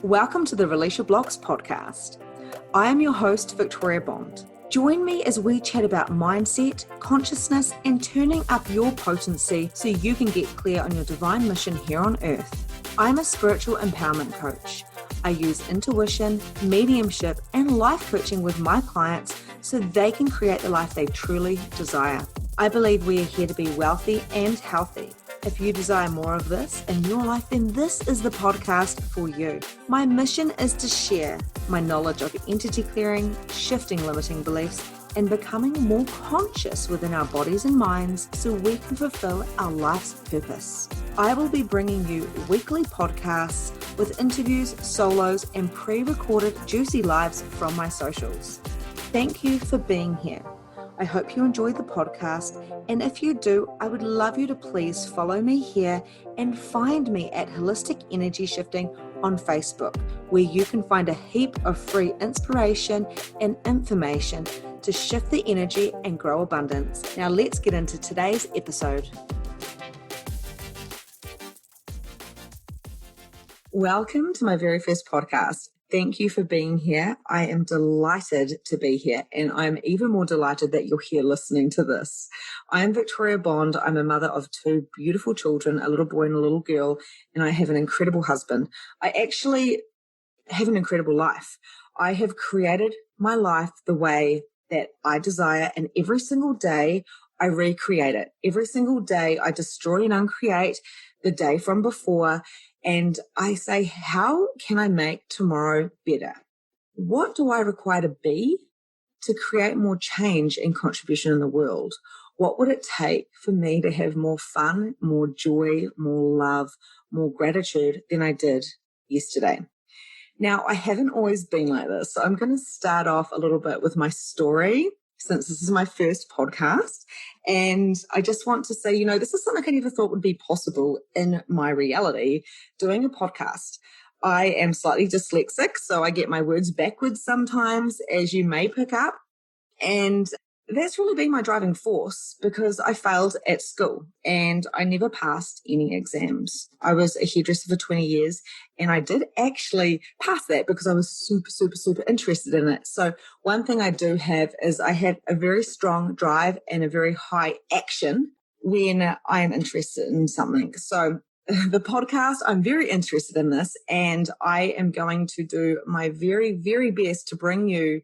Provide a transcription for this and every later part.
Welcome to the Release Your Blocks podcast. I am your host, Victoria Bond. Join me as we chat about mindset, consciousness, and turning up your potency so you can get clear on your divine mission here on earth. I'm a spiritual empowerment coach. I use intuition, mediumship, and life coaching with my clients so they can create the life they truly desire. I believe we are here to be wealthy and healthy. If you desire more of this in your life, then this is the podcast for you. My mission is to share my knowledge of entity clearing, shifting limiting beliefs, and becoming more conscious within our bodies and minds so we can fulfill our life's purpose. I will be bringing you weekly podcasts with interviews, solos, and pre-recorded juicy lives from my socials. Thank you for being here. I hope you enjoyed the podcast, and if you do, I would love you to please follow me here and find me at Holistic Energy Shifting on Facebook, where you can find a heap of free inspiration and information to shift the energy and grow abundance. Now let's get into today's episode. Welcome to my very first podcast. Thank you for being here. I am delighted to be here, and I'm even more delighted that you're here listening to this. I am Victoria Bond. I'm a mother of two beautiful children, a little boy and a little girl, and I have an incredible husband. I actually have an incredible life. I have created my life the way that I desire, and every single day I recreate it. Every single day I destroy and uncreate the day from before. And I say, how can I make tomorrow better? What do I require to be to create more change and contribution in the world? What would it take for me to have more fun, more joy, more love, more gratitude than I did yesterday? Now, I haven't always been like this. So I'm going to start off a little bit with my story, since this is my first podcast. And I just want to say, this is something I never thought would be possible in my reality, doing a podcast. I am slightly dyslexic, so I get my words backwards sometimes, as you may pick up. And that's really been my driving force, because I failed at school and I never passed any exams. I was a hairdresser for 20 years and I did actually pass that because I was super interested in it. So one thing I do have is I have a very strong drive and a very high action when I am interested in something. So the podcast, I'm very interested in this, and I am going to do my very, very best to bring you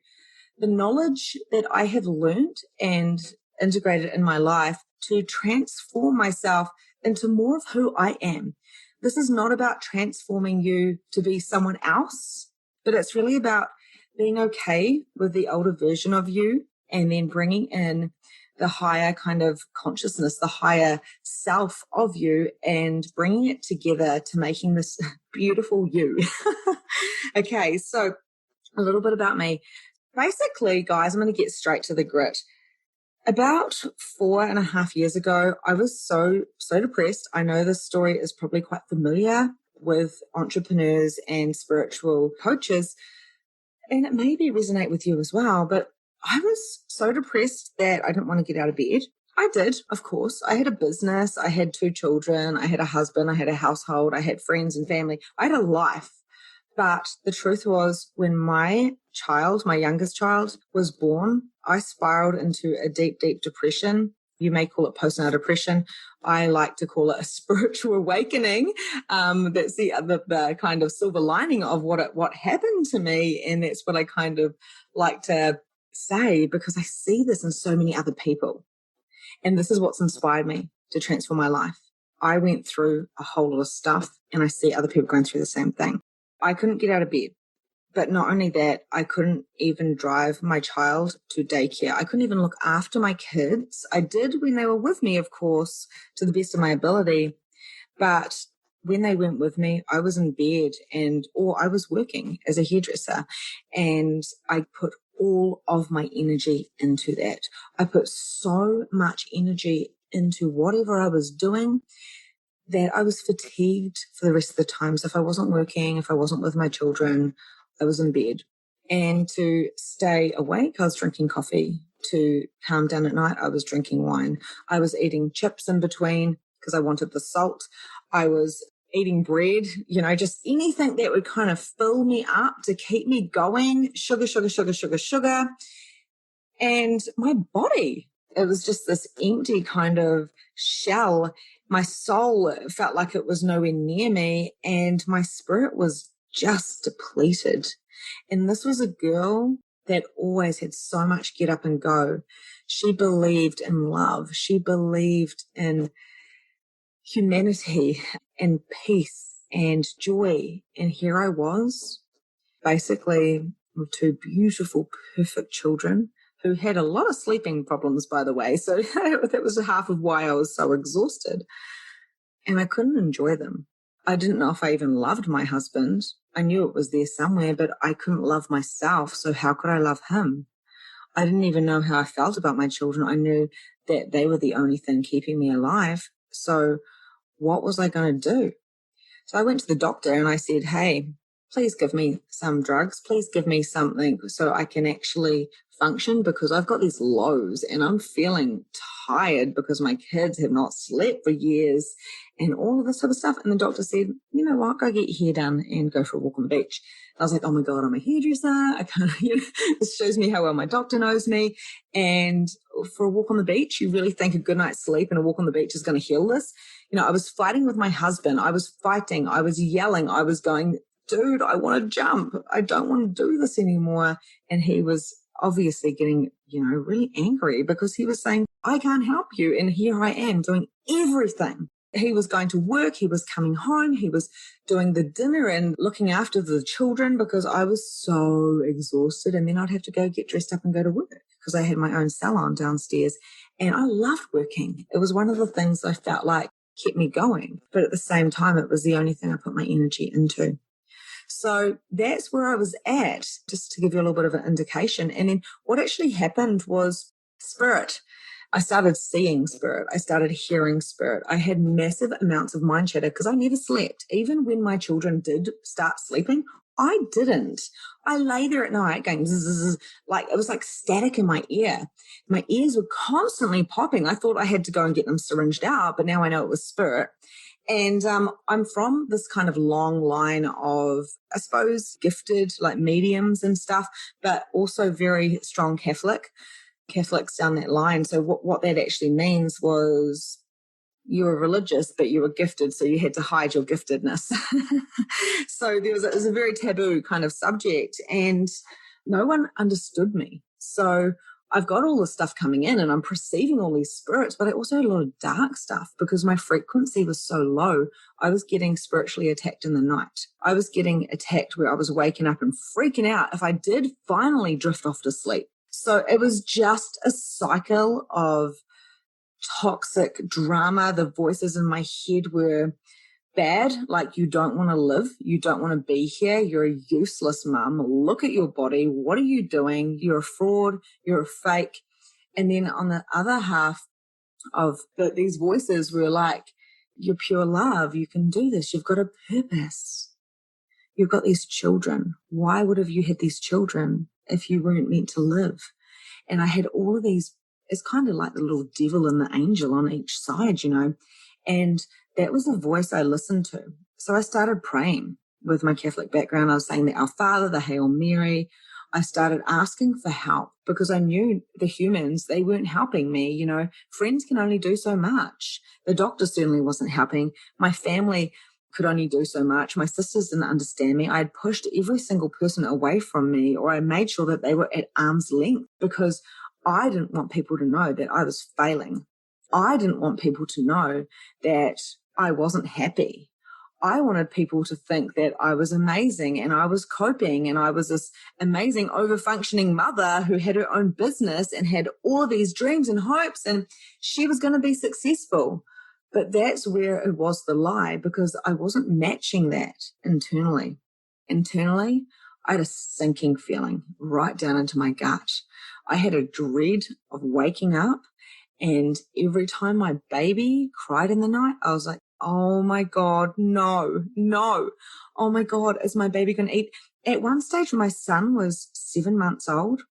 the knowledge that I have learned and integrated in my life to transform myself into more of who I am. This is not about transforming you to be someone else, but it's really about being okay with the older version of you and then bringing in the higher kind of consciousness, the higher self of you, and bringing it together to making this beautiful you. Okay, so a little bit about me. Basically, guys, I'm going to get straight to the grit. About 4.5 years ago, I was so depressed. I know this story is probably quite familiar with entrepreneurs and spiritual coaches, and it maybe resonate with you as well. But I was so depressed that I didn't want to get out of bed. I did, of course. I had a business. I had 2 children. I had a husband. I had a household. I had friends and family. I had a life. But the truth was, when my youngest child, was born, I spiraled into a deep depression. You may call it postnatal depression. I like to call it a spiritual awakening. That's the kind of silver lining of what happened to me. And that's what I kind of like to say, because I see this in so many other people. And this is what's inspired me to transform my life. I went through a whole lot of stuff, and I see other people going through the same thing. I couldn't get out of bed. But not only that, I couldn't even drive my child to daycare. I couldn't even look after my kids. I did when they were with me, of course, to the best of my ability. But when they weren't with me, I was in bed or I was working as a hairdresser. And I put all of my energy into that. I put so much energy into whatever I was doing that I was fatigued for the rest of the time. So if I wasn't working, if I wasn't with my children, I was in bed. And to stay awake, I was drinking coffee. To calm down at night, I was drinking wine. I was eating chips in between because I wanted the salt. I was eating bread, just anything that would kind of fill me up to keep me going. Sugar, sugar, sugar, sugar, sugar. And my body, it was just this empty kind of shell. My soul felt like it was nowhere near me, and my spirit was just depleted. And this was a girl that always had so much get up and go. She believed in love. She believed in humanity and peace and joy. And here I was, basically with two beautiful, perfect children who had a lot of sleeping problems, by the way. So that was half of why I was so exhausted. And I couldn't enjoy them. I didn't know if I even loved my husband. I knew it was there somewhere, but I couldn't love myself. So how could I love him? I didn't even know how I felt about my children. I knew that they were the only thing keeping me alive. So what was I going to do? So I went to the doctor and I said, hey, please give me some drugs. Please give me something so I can actually function, because I've got these lows and I'm feeling tired because my kids have not slept for years and all of this sort of stuff. And the doctor said, you know what, go get your hair done and go for a walk on the beach. I was like, oh my God, I'm a hairdresser. I kind of, this shows me how well my doctor knows me. And for a walk on the beach, you really think a good night's sleep and a walk on the beach is going to heal this? I was fighting with my husband. I was fighting. I was yelling. I was going, dude, I want to jump. I don't want to do this anymore. And he was obviously getting, really angry because he was saying, I can't help you. And here I am doing everything. He was going to work. He was coming home. He was doing the dinner and looking after the children because I was so exhausted. And then I'd have to go get dressed up and go to work because I had my own salon downstairs. And I loved working. It was one of the things I felt like kept me going. But at the same time, it was the only thing I put my energy into. So that's where I was at, just to give you a little bit of an indication. And then what actually happened was spirit. I started seeing spirit. I started hearing spirit. I had massive amounts of mind chatter because I never slept. Even when my children did start sleeping, I didn't. I lay there at night going, zzz, like it was like static in my ear. My ears were constantly popping. I thought I had to go and get them syringed out, but now I know it was spirit. And I'm from this kind of long line of, I suppose, gifted like mediums and stuff, but also very strong Catholics down that line. So what that actually means was you were religious, but you were gifted, so you had to hide your giftedness. So it was a very taboo kind of subject, and no one understood me. So I've got all this stuff coming in and I'm perceiving all these spirits, but I also had a lot of dark stuff because my frequency was so low. I was getting spiritually attacked in the night. I was getting attacked where I was waking up and freaking out if I did finally drift off to sleep. So it was just a cycle of toxic drama. The voices in my head were bad, like you don't want to live, you don't want to be here, you're a useless mum, look at your body, what are you doing, you're a fraud, you're a fake. And then on the other half of these voices were like, you're pure love, you can do this, you've got a purpose, you've got these children, why would have you had these children if you weren't meant to live? And I had all of these, it's kind of like the little devil and the angel on each side, and that was the voice I listened to. So I started praying with my Catholic background. I was saying the Our Father, the Hail Mary. I started asking for help because I knew the humans, they weren't helping me. Friends can only do so much. The doctor certainly wasn't helping. My family could only do so much. My sisters didn't understand me. I had pushed every single person away from me, or I made sure that they were at arm's length because I didn't want people to know that I was failing. I didn't want people to know that I wasn't happy. I wanted people to think that I was amazing and I was coping and I was this amazing over-functioning mother who had her own business and had all these dreams and hopes and she was going to be successful. But that's where it was the lie, because I wasn't matching that internally. Internally, I had a sinking feeling right down into my gut. I had a dread of waking up, and every time my baby cried in the night, I was like, oh my God, no. Oh my God, is my baby going to eat? At one stage, my son was 7 months old.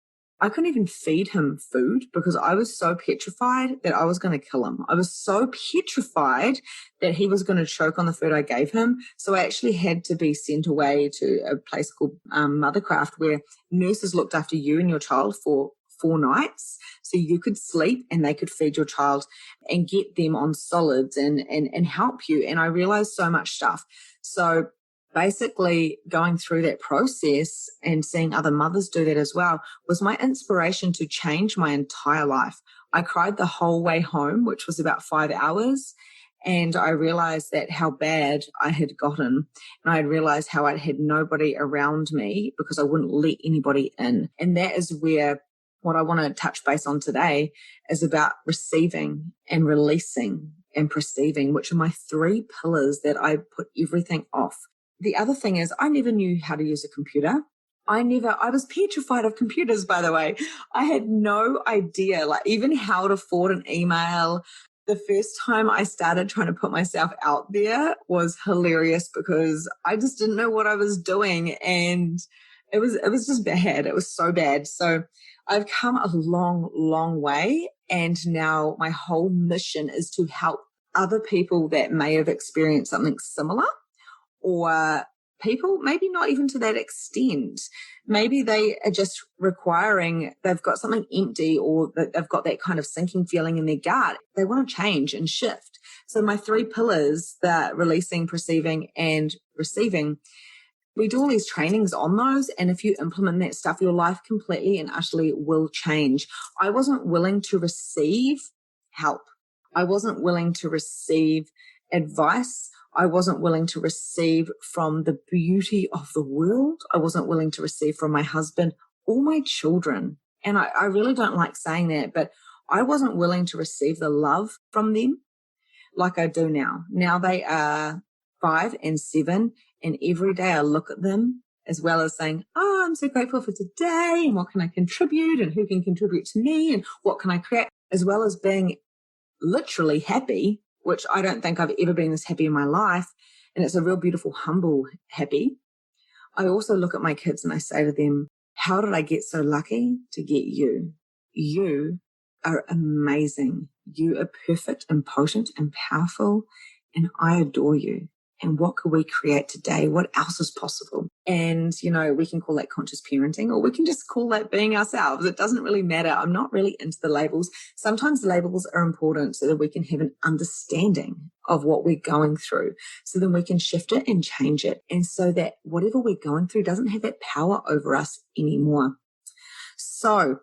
I couldn't even feed him food because I was so petrified that I was going to kill him. I was so petrified that he was going to choke on the food I gave him. So I actually had to be sent away to a place called Mothercraft, where nurses looked after you and your child for 4 nights. So you could sleep and they could feed your child and get them on solids and help you. And I realized so much stuff. So basically going through that process and seeing other mothers do that as well was my inspiration to change my entire life. I cried the whole way home, which was about 5 hours. And I realized that how bad I had gotten. And I realized how I had nobody around me because I wouldn't let anybody in. And that is where what I want to touch base on today is about receiving and releasing and perceiving, which are my 3 pillars that I put everything off. The other thing is I never knew how to use a computer. I was petrified of computers, by the way. I had no idea, like even how to forward an email. The first time I started trying to put myself out there was hilarious because I just didn't know what I was doing. And it was just bad. It was so bad. So I've come a long, long way. And now my whole mission is to help other people that may have experienced something similar, or people maybe not even to that extent. Maybe they are just they've got something empty, or they've got that kind of sinking feeling in their gut. They want to change and shift. So my 3 pillars, the releasing, perceiving, and receiving, we do all these trainings on those. And if you implement that stuff, your life completely and utterly will change. I wasn't willing to receive help. I wasn't willing to receive advice. I wasn't willing to receive from the beauty of the world. I wasn't willing to receive from my husband or my children. And I really don't like saying that, but I wasn't willing to receive the love from them like I do now. Now they are 5 and 7, and every day I look at them as well as saying, oh, I'm so grateful for today, and what can I contribute, and who can contribute to me, and what can I create, as well as being literally happy, which I don't think I've ever been this happy in my life. And it's a real beautiful, humble happy. I also look at my kids and I say to them, how did I get so lucky to get you? You are amazing. You are perfect and potent and powerful. And I adore you. And what could we create today? What else is possible? And, we can call that conscious parenting, or we can just call that being ourselves. It doesn't really matter. I'm not really into the labels. Sometimes labels are important so that we can have an understanding of what we're going through, so then we can shift it and change it. And so that whatever we're going through doesn't have that power over us anymore. So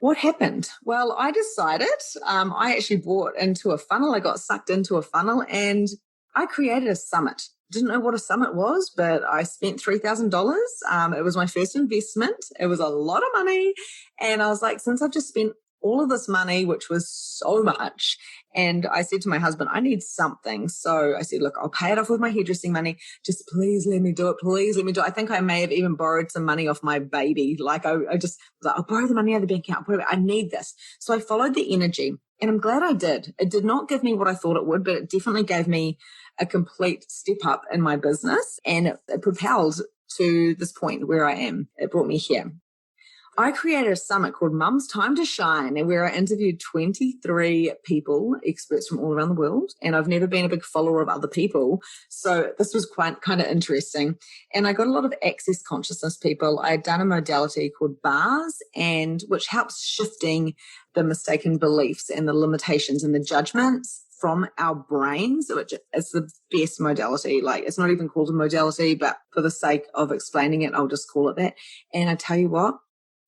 what happened? Well, I decided, I actually bought into a funnel. I got sucked into a funnel and I created a summit. Didn't know what a summit was, but I spent $3,000. It was my first investment. It was a lot of money. And I was like, since I've just spent all of this money, which was so much, and I said to my husband, I need something. So I said, look, I'll pay it off with my hairdressing money. Just please let me do it. Please let me do it. I think I may have even borrowed some money off my baby. Like I just was like, I'll borrow the money out of the bank account. I need this. So I followed the energy. And I'm glad I did. It did not give me what I thought it would, but it definitely gave me a complete step up in my business, and it propelled to this point where I am. It brought me here. I created a summit called Mum's Time to Shine, and where I interviewed 23 people, experts from all around the world. And I've never been a big follower of other people, so this was quite kind of interesting. And I got a lot of access consciousness people. I had done a modality called bars, and which helps shifting the mistaken beliefs and the limitations and the judgments from our brains, which is the best modality. Like, it's not even called a modality, but for the sake of explaining it, I'll just call it that. And I tell you what,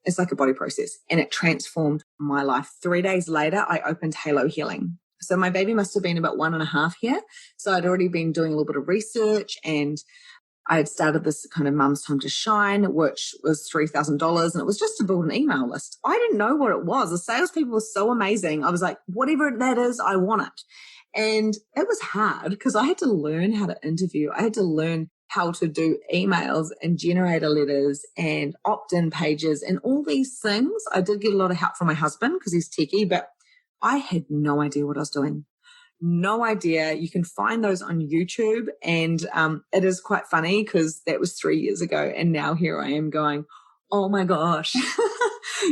it's like a body process, and it transformed my life. 3 days later, I opened Halo Healing. So my baby must have been about 1.5 here. So I'd already been doing a little bit of research, and I had started this kind of Mum's Time to Shine, which was $3,000. And it was just to build an email list. I didn't know what it was. The salespeople were so amazing. I was like, whatever that is, I want it. And it was hard because I had to learn how to interview. I had to learn how to do emails and generator letters and opt-in pages and all these things. I did get a lot of help from my husband because he's techie, but I had no idea what I was doing. No idea. You can find those on YouTube, and it is quite funny because that was 3 years ago, and now here I am going, oh my gosh.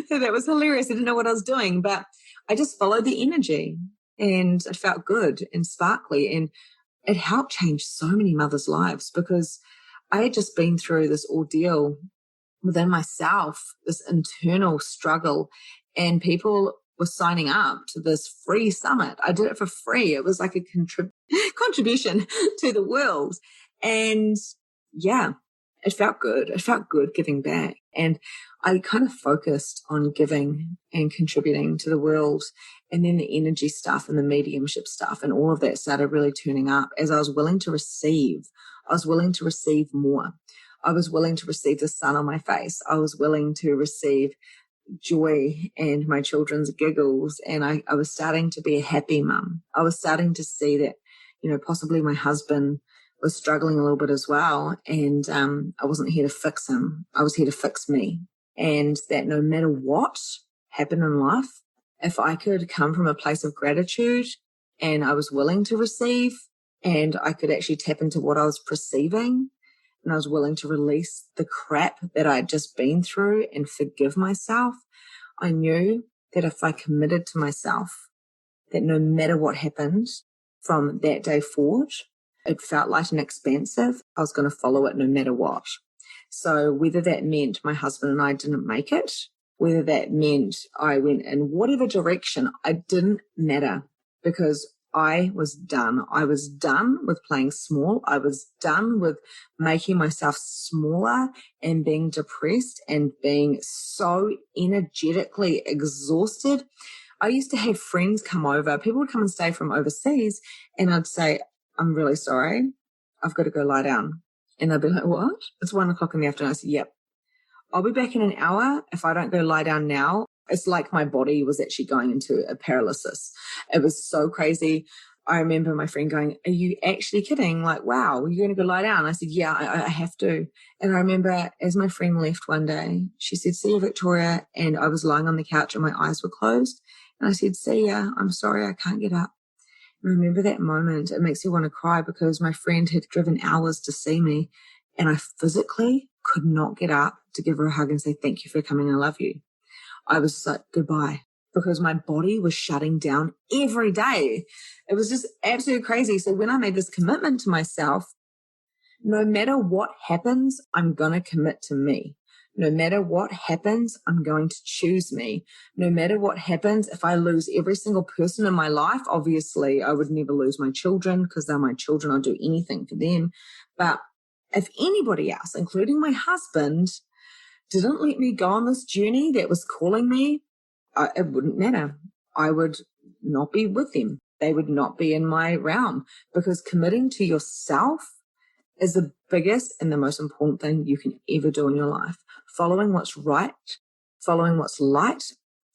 That was hilarious. I didn't know what I was doing, but I just followed the energy and it felt good and sparkly. And it helped change so many mothers' lives because I had just been through this ordeal within myself, this internal struggle, and people were signing up to this free summit. I did it for free. It was like a contribution to the world. And yeah, it felt good. It felt good giving back. And I kind of focused on giving and contributing to the world. And then the energy stuff and the mediumship stuff and all of that started really turning up as I was willing to receive. I was willing to receive more. I was willing to receive the sun on my face. I was willing to receive joy and my children's giggles. And I was starting to be a happy mum. I was starting to see that, possibly my husband was struggling a little bit as well. And I wasn't here to fix him. I was here to fix me. And that no matter what happened in life, if I could come from a place of gratitude and I was willing to receive and I could actually tap into what I was perceiving, and I was willing to release the crap that I had just been through and forgive myself, I knew that if I committed to myself, that no matter what happened from that day forward, it felt light and expansive. I was going to follow it no matter what. So whether that meant my husband and I didn't make it, whether that meant I went in whatever direction, it didn't matter because I was done. I was done with playing small. I was done with making myself smaller and being depressed and being so energetically exhausted. I used to have friends come over. People would come and stay from overseas and I'd say, I'm really sorry. I've got to go lie down. And they'd be like, what? It's 1:00 in the afternoon. I said, yep. I'll be back in an hour. If I don't go lie down now, it's like my body was actually going into a paralysis. It was so crazy. I remember my friend going, are you actually kidding? Like, wow, you're going to go lie down? I said, yeah, I have to. And I remember as my friend left one day, she said, see you, Victoria. And I was lying on the couch and my eyes were closed. And I said, see ya, I'm sorry, I can't get up. And I remember that moment. It makes me want to cry because my friend had driven hours to see me and I physically could not get up to give her a hug and say, thank you for coming. I love you. I was like, goodbye, because my body was shutting down every day. It was just absolutely crazy. So when I made this commitment to myself, no matter what happens, I'm going to commit to me. No matter what happens, I'm going to choose me. No matter what happens, if I lose every single person in my life, obviously I would never lose my children because they're my children. I'll do anything for them. But if anybody else, including my husband, didn't let me go on this journey that was calling me, it wouldn't matter. I would not be with them. They would not be in my realm because committing to yourself is the biggest and the most important thing you can ever do in your life. Following what's right, following what's light,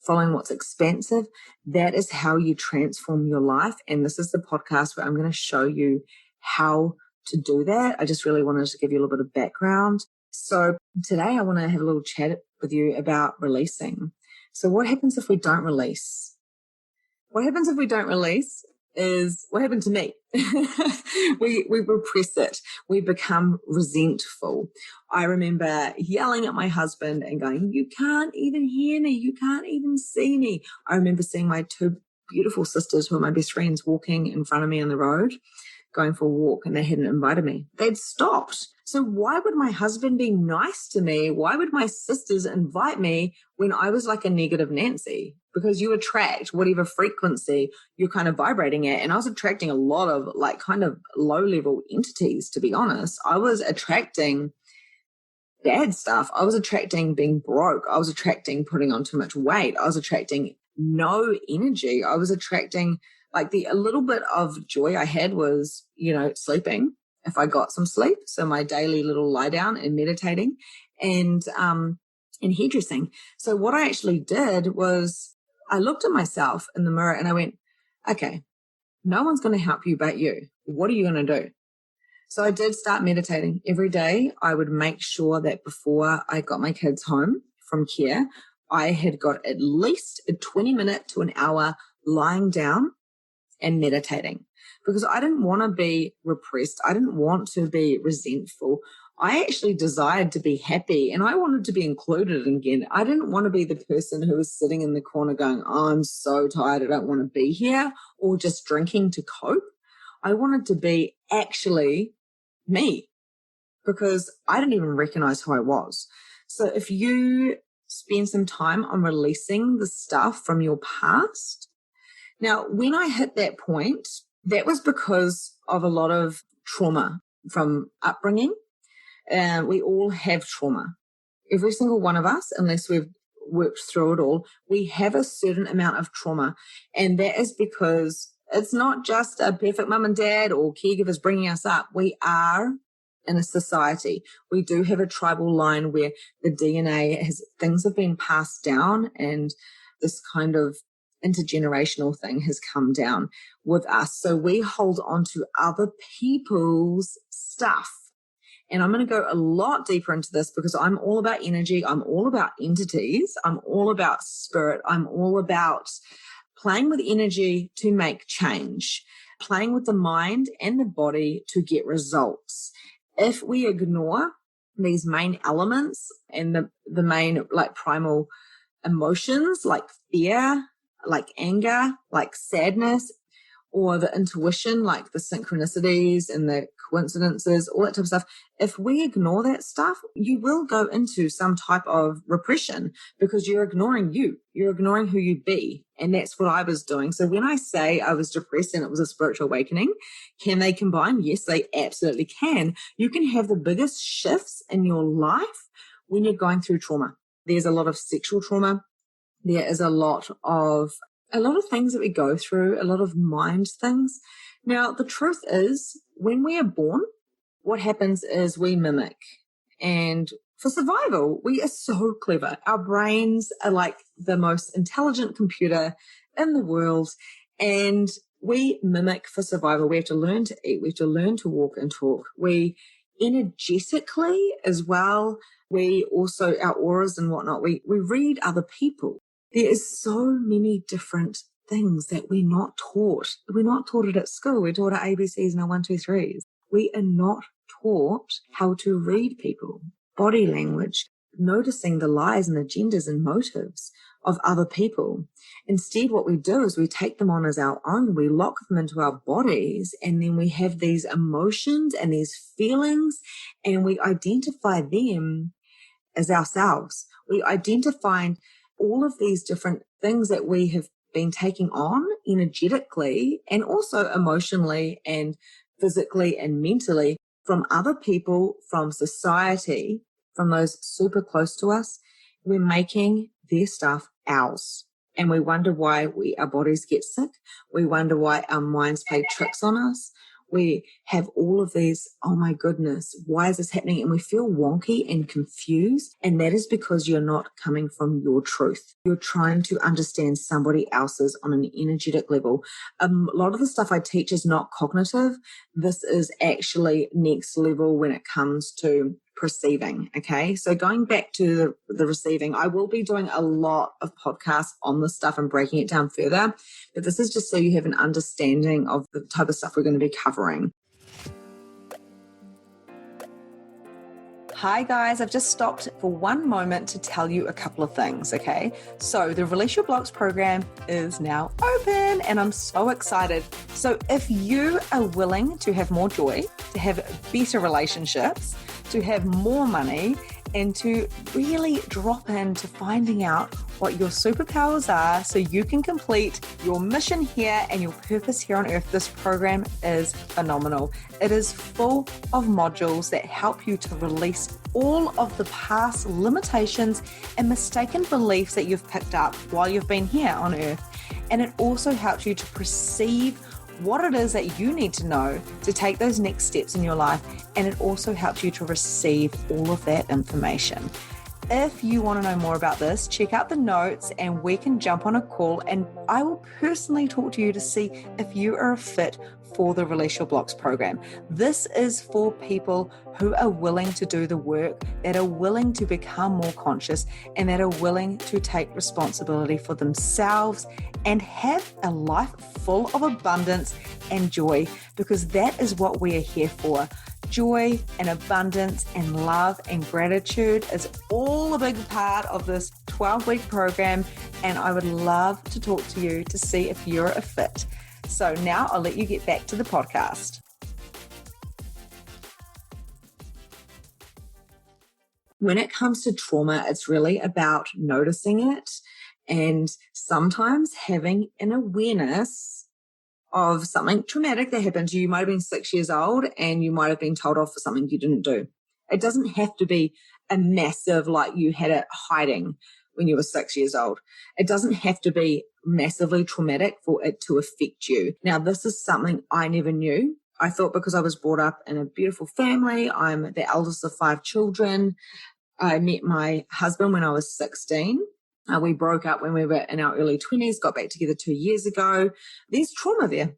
following what's expansive, that is how you transform your life. And this is the podcast where I'm going to show you how to do that. I just really wanted to give you a little bit of background. So today I want to have a little chat with you about releasing. So what happens if we don't release? What happens if we don't release is what happened to me. we repress it. We become resentful. I remember yelling at my husband and going, you can't even hear me. You can't even see me. I remember seeing my two beautiful sisters who are my best friends walking in front of me on the road, going for a walk, and they hadn't invited me. They'd stopped. So why would my husband be nice to me? Why would my sisters invite me when I was like a negative Nancy? Because you attract whatever frequency you're kind of vibrating at. And I was attracting a lot of like kind of low level entities, to be honest. I was attracting bad stuff. I was attracting being broke. I was attracting putting on too much weight. I was attracting no energy. I was attracting like a little bit of joy I had was, sleeping. If I got some sleep, so my daily little lie down and meditating and hairdressing. So what I actually did was I looked at myself in the mirror and I went, okay, no one's going to help you but you. What are you going to do? So I did start meditating every day. I would make sure that before I got my kids home from care, I had got at least a 20-minute to an hour lying down and meditating, because I didn't want to be repressed. I didn't want to be resentful. I actually desired to be happy and I wanted to be included again. I didn't want to be the person who was sitting in the corner going, oh, I'm so tired, I don't want to be here, or just drinking to cope. I wanted to be actually me because I didn't even recognize who I was. So if you spend some time on releasing the stuff from your past. Now, when I hit that point, that was because of a lot of trauma from upbringing. We all have trauma. Every single one of us, unless we've worked through it all, we have a certain amount of trauma. And that is because it's not just a perfect mum and dad or caregivers bringing us up. We are in a society. We do have a tribal line where the DNA things have been passed down, and this kind of intergenerational thing has come down with us. So we hold on to other people's stuff. And I'm going to go a lot deeper into this because I'm all about energy. I'm all about entities. I'm all about spirit. I'm all about playing with energy to make change, playing with the mind and the body to get results. If we ignore these main elements and the main like primal emotions like fear, like anger, like sadness, or the intuition, like the synchronicities and the coincidences, all that type of stuff, if we ignore that stuff, you will go into some type of repression because you're ignoring you. You're ignoring who you be. And that's what I was doing. So when I say I was depressed and it was a spiritual awakening, can they combine? Yes, they absolutely can. You can have the biggest shifts in your life when you're going through trauma. There's a lot of sexual trauma. There is a lot of things that we go through, a lot of mind things. Now, the truth is, when we are born, what happens is we mimic. And for survival, we are so clever. Our brains are like the most intelligent computer in the world. And we mimic for survival. We have to learn to eat. We have to learn to walk and talk. We energetically as well, we also, our auras and whatnot, we read other people. There is so many different things that we're not taught. We're not taught it at school. We're taught our ABCs and our 1, 2, 3s. We are not taught how to read people, body language, noticing the lies and agendas and motives of other people. Instead, what we do is we take them on as our own. We lock them into our bodies, and then we have these emotions and these feelings, and we identify them as ourselves. We identify all of these different things that we have been taking on energetically and also emotionally and physically and mentally from other people, from society, from those super close to us. We're making their stuff ours. And we wonder why our bodies get sick. We wonder why our minds play tricks on us. We have all of these, oh my goodness, why is this happening? And we feel wonky and confused. And that is because you're not coming from your truth. You're trying to understand somebody else's on an energetic level. A lot of the stuff I teach is not cognitive. This is actually next level when it comes to perceiving. Okay. So going back to the receiving, I will be doing a lot of podcasts on this stuff and breaking it down further. But this is just so you have an understanding of the type of stuff we're going to be covering. Hi guys, I've just stopped for one moment to tell you a couple of things, okay? So the Release Your Blocks program is now open and I'm so excited. So if you are willing to have more joy, to have better relationships, to have more money, and to really drop into finding out what your superpowers are so you can complete your mission here and your purpose here on earth, this program is phenomenal. It is full of modules that help you to release all of the past limitations and mistaken beliefs that you've picked up while you've been here on earth. And it also helps you to perceive what it is that you need to know to take those next steps in your life. And it also helps you to receive all of that information. If you want to know more about this, check out the notes and we can jump on a call and I will personally talk to you to see if you are a fit for the Release Your Blocks program. This is for people who are willing to do the work, that are willing to become more conscious, and that are willing to take responsibility for themselves and have a life full of abundance and joy, because that is what we are here for. Joy and abundance and love and gratitude is all a big part of this 12-week program, and I would love to talk to you to see if you're a fit. So now I'll let you get back to the podcast. When it comes to trauma, it's really about noticing it and sometimes having an awareness of something traumatic that happened to you. You might have been 6 years old and you might have been told off for something you didn't do. It doesn't have to be a massive, like you had it hiding when you were 6 years old. It doesn't have to be massively traumatic for it to affect you. Now, this is something I never knew. I thought because I was brought up in a beautiful family, I'm the eldest of 5 children. I met my husband when I was 16. We broke up when we were in our early 20s, got back together 2 years ago. There's trauma there.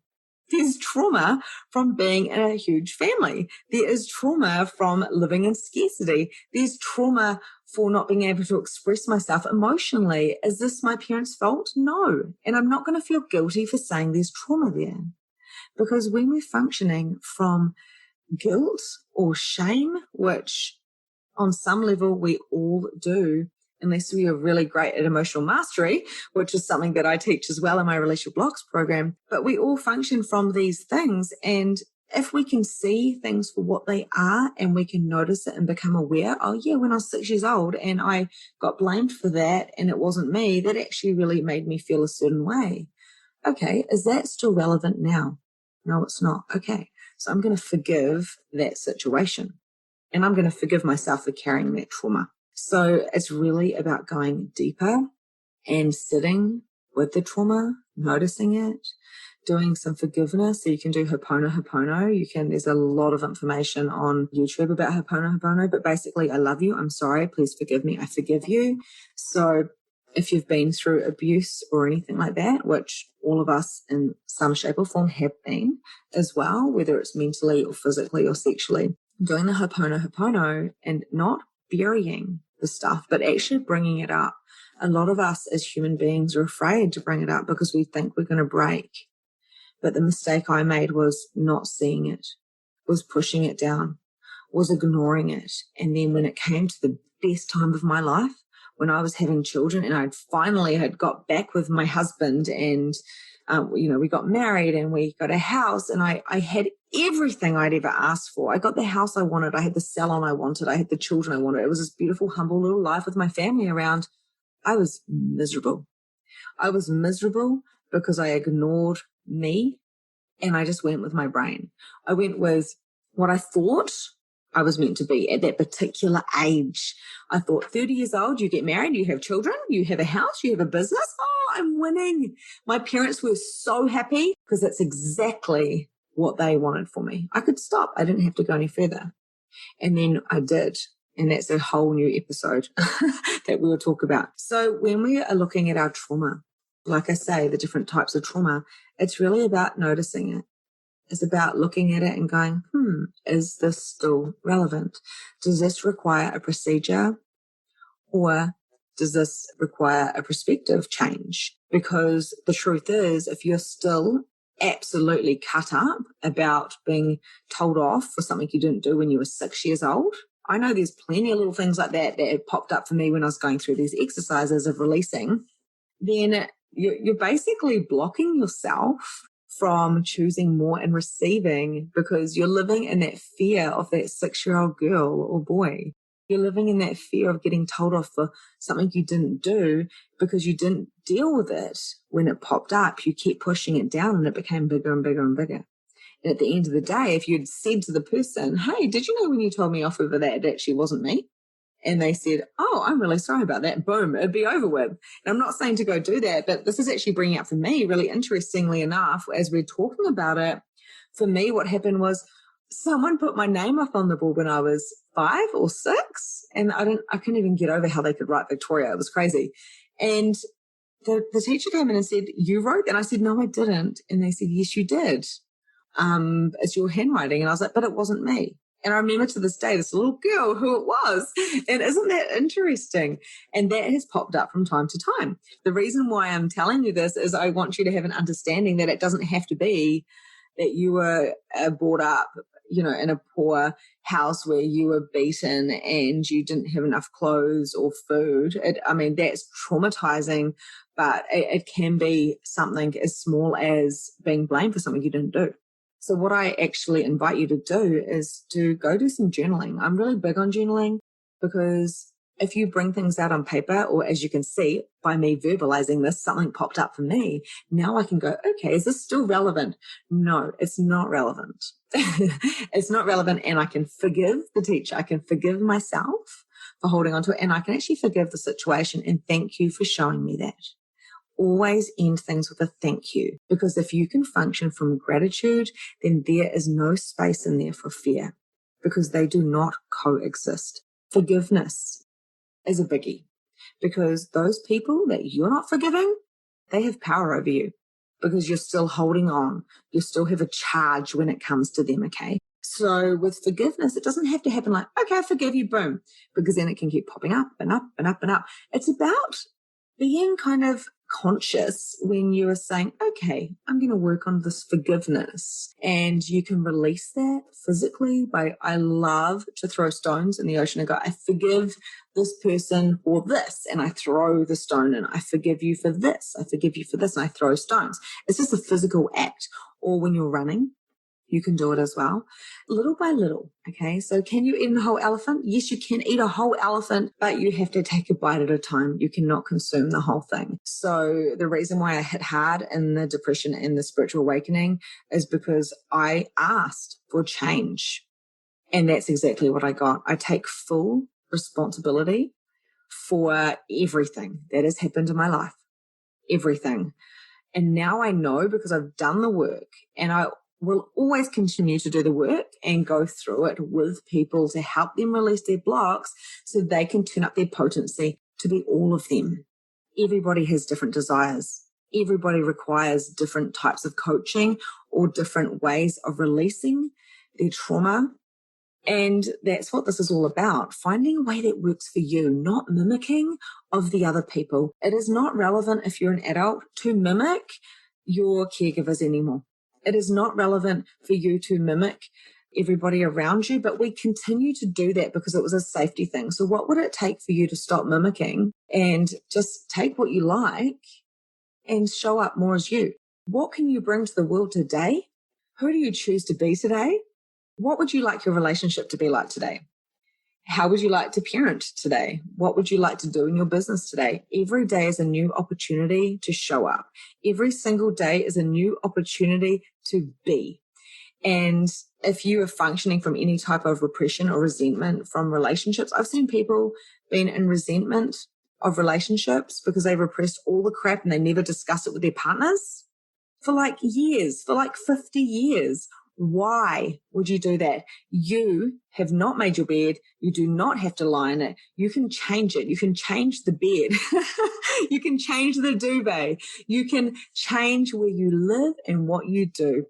There's trauma from being in a huge family. There is trauma from living in scarcity. There's trauma for not being able to express myself emotionally. Is this my parents' fault? No. And I'm not going to feel guilty for saying there's trauma there. Because when we're functioning from guilt or shame, which on some level we all do, unless we are really great at emotional mastery, which is something that I teach as well in my Release Your Blocks program. But we all function from these things. And if we can see things for what they are and we can notice it and become aware, oh yeah, when I was 6 years old and I got blamed for that and it wasn't me, that actually really made me feel a certain way. Okay, is that still relevant now? No, it's not. Okay, so I'm going to forgive that situation and I'm going to forgive myself for carrying that trauma. So it's really about going deeper and sitting with the trauma, noticing it, doing some forgiveness. So you can do Ho'oponopono. There's a lot of information on YouTube about Ho'oponopono, but basically, I love you. I'm sorry. Please forgive me. I forgive you. So if you've been through abuse or anything like that, which all of us in some shape or form have been as well, whether it's mentally or physically or sexually, doing the Ho'oponopono and not burying the stuff, but actually bringing it up. A lot of us as human beings are afraid to bring it up because we think we're going to break. But the mistake I made was not seeing it, was pushing it down, was ignoring it. And then when it came to the best time of my life, when I was having children and I finally had got back with my husband and, we got married and we got a house and I had everything I'd ever asked for. I got the house I wanted. I had the salon I wanted. I had the children I wanted. It was this beautiful, humble little life with my family around. I was miserable. I was miserable because I ignored me and I just went with my brain. I went with what I thought I was meant to be at that particular age. I thought 30 years old, you get married, you have children, you have a house, you have a business. Oh, I'm winning. My parents were so happy because that's exactly what they wanted for me. I could stop. I didn't have to go any further. And then I did. And that's a whole new episode that we'll talk about. So when we are looking at our trauma, like I say, the different types of trauma, it's really about noticing it. It's about looking at it and going, is this still relevant? Does this require a procedure or does this require a perspective change? Because the truth is, if you're still absolutely cut up about being told off for something you didn't do when you were 6 years old, I know there's plenty of little things like that that have popped up for me when I was going through these exercises of releasing, then you're basically blocking yourself from choosing more and receiving because you're living in that fear of that 6-year-old girl or boy. You're living in that fear of getting told off for something you didn't do because you didn't deal with it when it popped up. You kept pushing it down and it became bigger and bigger and bigger. And at the end of the day, if you'd said to the person, hey, did you know when you told me off over that, it actually wasn't me? And they said, oh, I'm really sorry about that. Boom, it'd be over with. And I'm not saying to go do that, but this is actually bringing up for me, really interestingly enough, as we're talking about it, for me, what happened was someone put my name up on the board when I was 5 or 6. And I couldn't even get over how they could write Victoria. It was crazy. And the teacher came in and said, you wrote that? And I said, no, I didn't. And they said, yes, you did. it's your handwriting. And I was like, but it wasn't me. And I remember to this day, this little girl who it was. And isn't that interesting? And that has popped up from time to time. The reason why I'm telling you this is I want you to have an understanding that it doesn't have to be that you were brought up, in a poor house where you were beaten and you didn't have enough clothes or food. That's traumatizing, but it can be something as small as being blamed for something you didn't do. So what I actually invite you to do is to go do some journaling. I'm really big on journaling because if you bring things out on paper, or as you can see by me verbalizing this, something popped up for me. Now I can go, okay, is this still relevant? No, it's not relevant. It's not relevant. And I can forgive the teacher. I can forgive myself for holding on to it. And I can actually forgive the situation and thank you for showing me that. Always end things with a thank you, because if you can function from gratitude, then there is no space in there for fear, because they do not coexist. Forgiveness is a biggie, because those people that you're not forgiving, they have power over you because you're still holding on. You still have a charge when it comes to them, okay? So with forgiveness, it doesn't have to happen like, okay, I forgive you, boom, because then it can keep popping up and up and up and up. It's about being kind of conscious when you are saying, okay, I'm going to work on this forgiveness, and you can release that physically I love to throw stones in the ocean and go, I forgive this person for this, and I throw the stone, and I forgive you for this, I forgive you for this, and I throw stones. It's just a physical act. Or when you're running, you can do it as well, little by little, okay? So can you eat a whole elephant? Yes, you can eat a whole elephant, but you have to take a bite at a time. You cannot consume the whole thing. So the reason why I hit hard in the depression and the spiritual awakening is because I asked for change. And that's exactly what I got. I take full responsibility for everything that has happened in my life, everything. And now I know, because I've done the work, and I will always continue to do the work and go through it with people to help them release their blocks so they can turn up their potency to be all of them. Everybody has different desires. Everybody requires different types of coaching or different ways of releasing their trauma. And that's what this is all about, finding a way that works for you, not mimicking of the other people. It is not relevant if you're an adult to mimic your caregivers anymore. It is not relevant for you to mimic everybody around you, but we continue to do that because it was a safety thing. So what would it take for you to stop mimicking and just take what you like and show up more as you? What can you bring to the world today? Who do you choose to be today? What would you like your relationship to be like today? How would you like to parent today? What would you like to do in your business today? Every day is a new opportunity to show up. Every single day is a new opportunity to be. And if you are functioning from any type of repression or resentment from relationships, I've seen people being in resentment of relationships because they repressed all the crap and they never discussed it with their partners for like years, for like 50 years. Why would you do that? You have not made your bed. You do not have to lie in it. You can change it. You can change the bed. You can change the duvet. You can change where you live and what you do.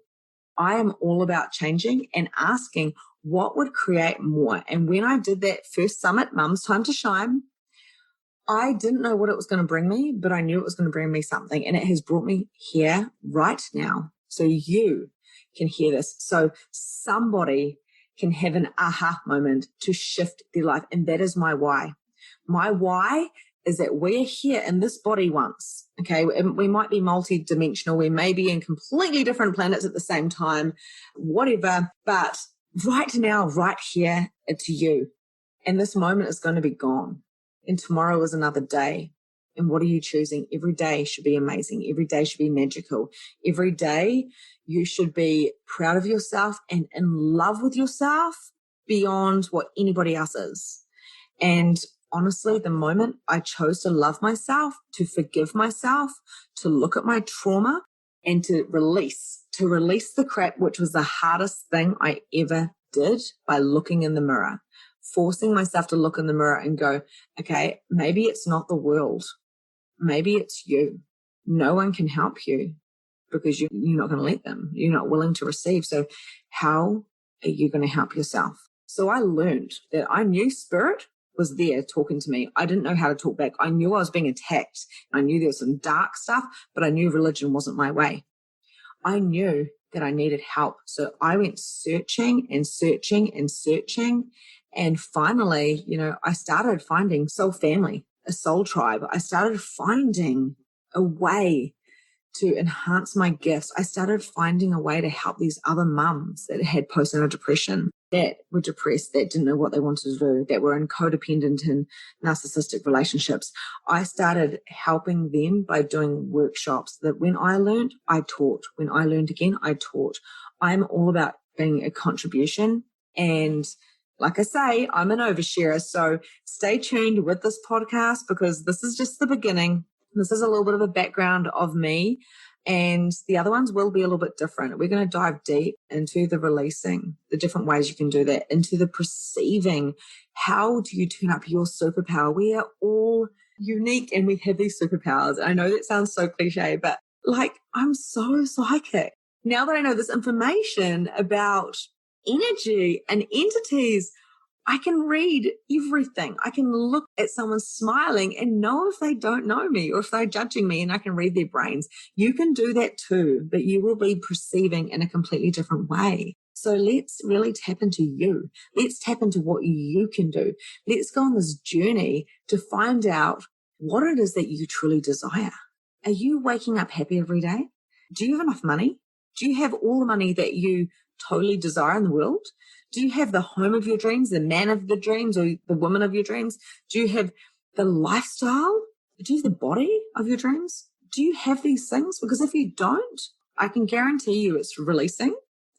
I am all about changing and asking what would create more. And when I did that first summit, Mum's Time to Shine, I didn't know what it was going to bring me, but I knew it was going to bring me something. And it has brought me here right now. So you can hear this. So somebody can have an aha moment to shift their life. And that is my why. My why is that we're here in this body once. Okay. We might be multi-dimensional. We may be in completely different planets at the same time, whatever. But right now, right here, it's you. And this moment is going to be gone. And tomorrow is another day. And what are you choosing? Every day should be amazing. Every day should be magical. Every day you should be proud of yourself and in love with yourself beyond what anybody else is. And honestly, the moment I chose to love myself, to forgive myself, to look at my trauma and to release the crap, which was the hardest thing I ever did, by looking in the mirror, forcing myself to look in the mirror and go, okay, maybe it's not the world. Maybe it's you. No one can help you. because you're not going to let them. You're not willing to receive. So how are you going to help yourself? So I learned that I knew spirit was there talking to me. I didn't know how to talk back. I knew I was being attacked. I knew there was some dark stuff, but I knew religion wasn't my way. I knew that I needed help. So I went searching and searching and searching. And finally, I started finding soul family, a soul tribe. I started finding a way to enhance my gifts. I started finding a way to help these other mums that had postnatal depression, that were depressed, that didn't know what they wanted to do, that were in codependent and narcissistic relationships. I started helping them by doing workshops that when I learned, I taught. When I learned again, I taught. I'm all about being a contribution. And like I say, I'm an oversharer. So stay tuned with this podcast because this is just the beginning. This is a little bit of a background of me, and the other ones will be a little bit different. We're going to dive deep into the releasing, the different ways you can do that, into the perceiving. How do you turn up your superpower? We are all unique and we have these superpowers. I know that sounds so cliche, but I'm so psychic. Now that I know this information about energy and entities, I can read everything. I can look at someone smiling and know if they don't know me or if they're judging me, and I can read their brains. You can do that too, but you will be perceiving in a completely different way. So let's really tap into you. Let's tap into what you can do. Let's go on this journey to find out what it is that you truly desire. Are you waking up happy every day? Do you have enough money? Do you have all the money that you totally desire in the world? Do you have the home of your dreams, the man of the dreams, or the woman of your dreams? Do you have the lifestyle? Do you have the body of your dreams? Do you have these things? Because if you don't, I can guarantee you it's releasing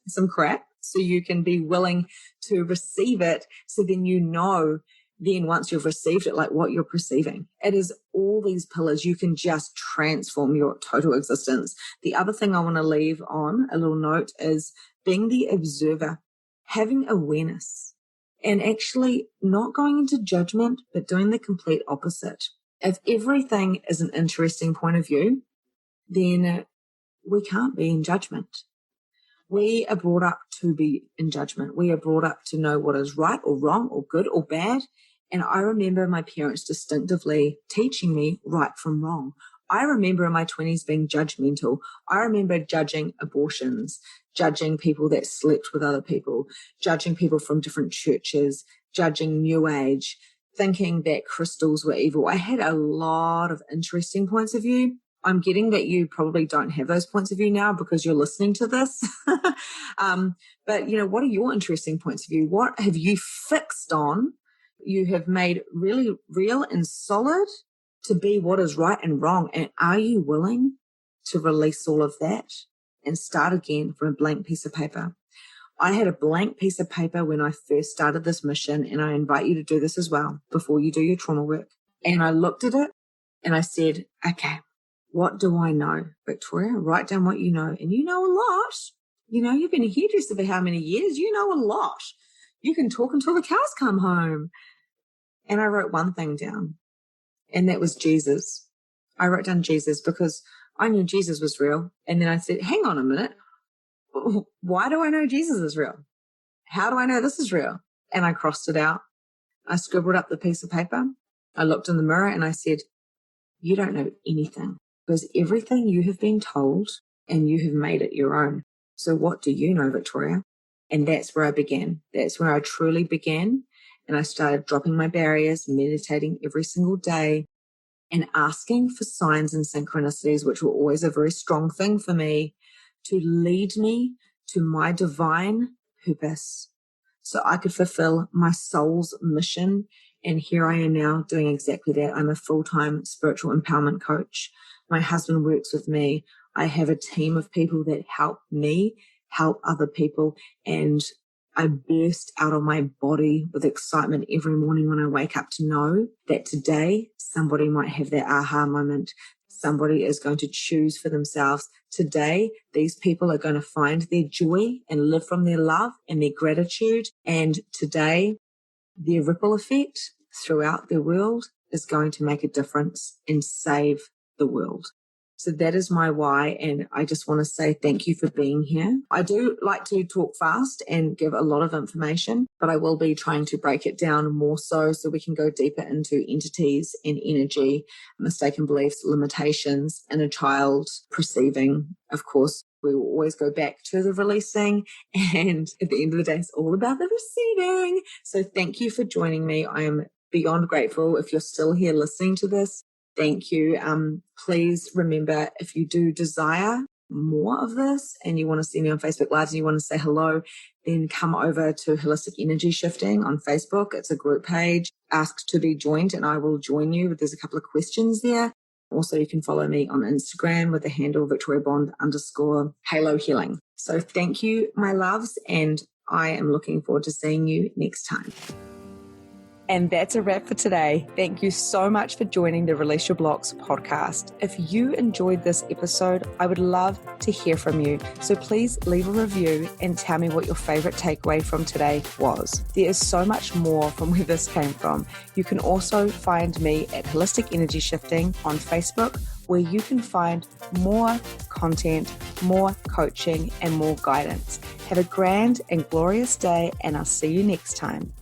some crap so you can be willing to receive it. So then once you've received it, what you're perceiving. It is all these pillars. You can just transform your total existence. The other thing I want to leave on a little note is being the observer, having awareness, and actually not going into judgment, but doing the complete opposite. If everything is an interesting point of view, then we can't be in judgment. We are brought up to be in judgment. We are brought up to know what is right or wrong or good or bad. And I remember my parents distinctively teaching me right from wrong. I remember in my 20s being judgmental. I remember judging abortions, judging people that slept with other people, judging people from different churches, judging New Age, thinking that crystals were evil. I had a lot of interesting points of view. I'm getting that you probably don't have those points of view now because you're listening to this. But, what are your interesting points of view? What have you fixed on? You have made really real and solid to be what is right and wrong. And are you willing to release all of that and start again from a blank piece of paper? I had a blank piece of paper when I first started this mission, and I invite you to do this as well before you do your trauma work. And I looked at it and I said, okay, what do I know, Victoria? Write down what you know. And you know a lot. You've been a hairdresser for how many years? You know a lot. You can talk until the cows come home. And I wrote one thing down, and that was Jesus. I wrote down Jesus because I knew Jesus was real. And then I said, hang on a minute. Why do I know Jesus is real? How do I know this is real? And I crossed it out. I scribbled up the piece of paper. I looked in the mirror and I said, you don't know anything, because everything you have been told and you have made it your own. So what do you know, Victoria? And that's where I began. That's where I truly began. And I started dropping my barriers, meditating every single day, and asking for signs and synchronicities, which were always a very strong thing for me, to lead me to my divine purpose so I could fulfill my soul's mission. And here I am now doing exactly that. I'm a full-time spiritual empowerment coach. My husband works with me. I have a team of people that help me help other people. And I burst out of my body with excitement every morning when I wake up to know that today somebody might have their aha moment. Somebody is going to choose for themselves. Today, these people are going to find their joy and live from their love and their gratitude. And today, their ripple effect throughout the world is going to make a difference and save the world. So that is my why. And I just want to say thank you for being here. I do like to talk fast and give a lot of information, but I will be trying to break it down more so we can go deeper into entities and energy, mistaken beliefs, limitations, inner child, perceiving. Of course, we will always go back to the releasing, and at the end of the day, it's all about the receiving. So thank you for joining me. I am beyond grateful. If you're still here listening to this, thank you. Please remember, if you do desire more of this and you want to see me on Facebook Live and you want to say hello, then come over to Holistic Energy Shifting on Facebook. It's a group page. Ask to be joined and I will join you. There's a couple of questions there. Also, you can follow me on Instagram with the handle _halohealing. So thank you, my loves, and I am looking forward to seeing you next time. And that's a wrap for today. Thank you so much for joining the Release Your Blocks podcast. If you enjoyed this episode, I would love to hear from you. So please leave a review and tell me what your favorite takeaway from today was. There is so much more from where this came from. You can also find me at Holistic Energy Shifting on Facebook, where you can find more content, more coaching, and more guidance. Have a grand and glorious day, and I'll see you next time.